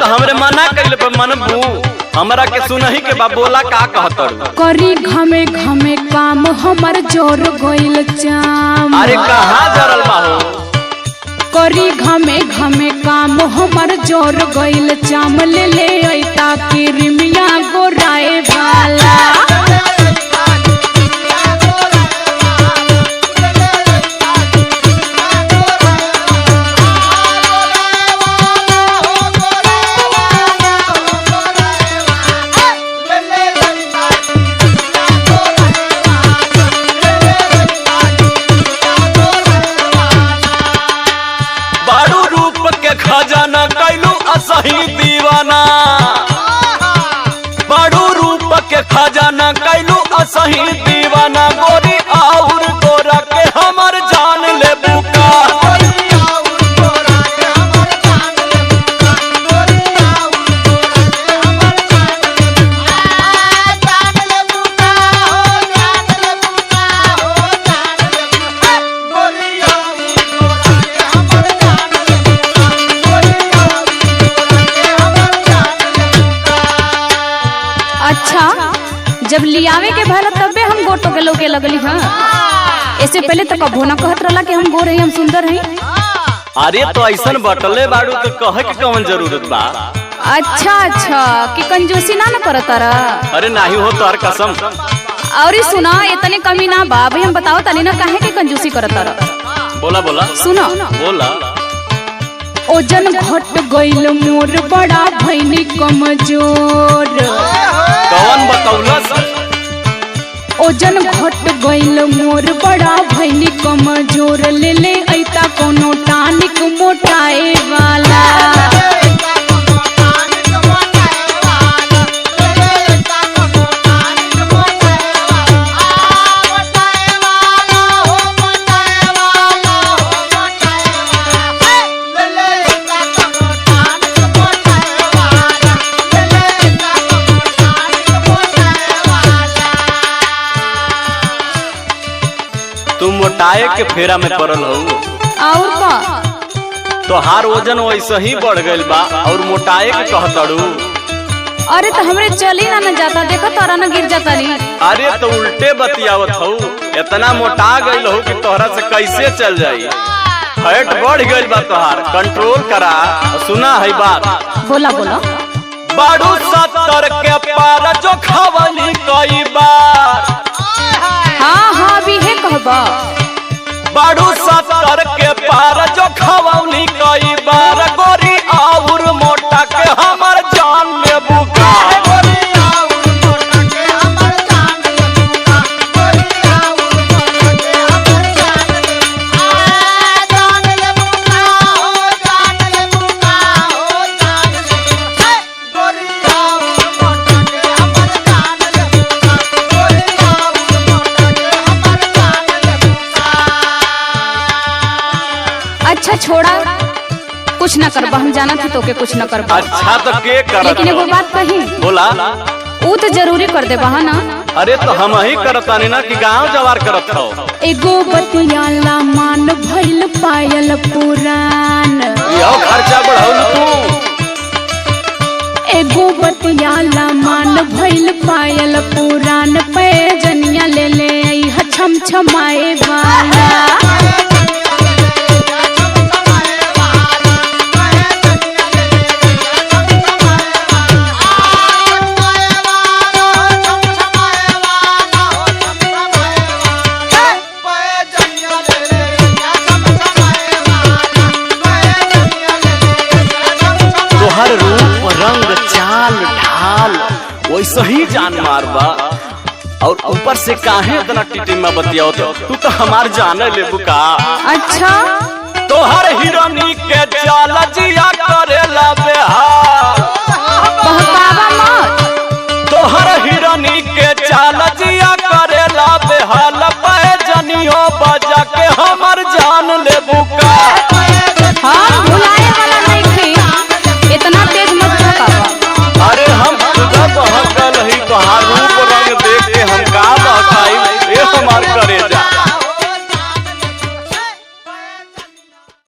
तो हमरे मना कइले पे मनबू हमरा के सुनही के बा बोला का कहतर करी घमे घमे काम हमर जोर गइल चाम। अरे कहां जरल बा हो करी घमे घमे काम हमर जोर गइल चाम। ले ले ऐता की रिमिया गोराए वाला खजाना कैलू असही दीवाना बड़ू रूप के खजाना कैलू असही दीवाना। गोरी और गोरा के हमर जान ले बुका जब लियावे के भला तबे हम गोटो के लोगे लगली। हाँ ऐसे पहले तो कबो ना कहत रहला कि हम गोर हई हम सुंदर हई। अरे तो ऐसन बटले बाड़ू के कहे के कौन जरूरत बा। अच्छा अच्छा कि कंजूसी ना करत तारा। अरे नाही हो तोहर कसम। और सुना इतने कमी ना बा भाई हम बताओ तनी ना काहे के कंजूसी करत तारा। बोला बोला सुनो बोला। ओजन घट गइल मोर बड़ा भइनी कमजोर। कौन बतौलस ओजन घट गइल मोर बड़ा भइनी कमजोर। ले ले ऐता कोनो टानिक मोटाए वाला। तुम मोटाए के फेरा में पड़ल हो और का तोहार वजन वैसे ही बढ़ गइल बा और मोटाए के कहतड़ू। अरे तो हमरे चली ना जाता देखो तोरा ना गिर जाता नहीं। अरे तो उल्टे बतियावत हो इतना मोटा गइल हो कि तोहरा से कैसे चल जाई। फैट बढ़ गइल बा तोहार कंट्रोल करा। सुना है बात बोला बोला। बाड़ू 70 के पार जो खवली कई बार। हाँ हाँ भी है कहबा। बाड़ू 70 के पार जो खवली कई बार। गोरी और मोटा के हमर जान ले बुका। अच्छा छोड़ा कुछ न करबा हम जाना थी तो के कुछ न करबा। अच्छा तो के कर लेकिन एगो बात कही बोला। वो तो जरूरी कर दे बहा ना। अरे तो हम ही करतानी ना कि गांव जवार करत हो। एगो बतियाला मान भइल पायल पुरान। यो खर्चा बढ़ाउल तू। एगो बतियाला मान भइल पायल पुरान। पे जनिया ले ले आई छम छमाए वाला। वैसे ही जान मारबा और ऊपर से काहे इतना टिटिमा बतियाओ तू तो हमार जाने ले बुका। अच्छा तोहर हिरोनी के चाल जिया करेला बेहाल। बहकावा मत। तोहर हिरोनी के चाल जिया करेला बेहाल। पैजनियो बजा के हमर जान ले बुका। हम भुलाए वाला नहीं थी इतना तेज मत भगावा। अरे हम खुदा बहकल ही तोहार रूप रंग देख के हम का बहकाई। ये हमार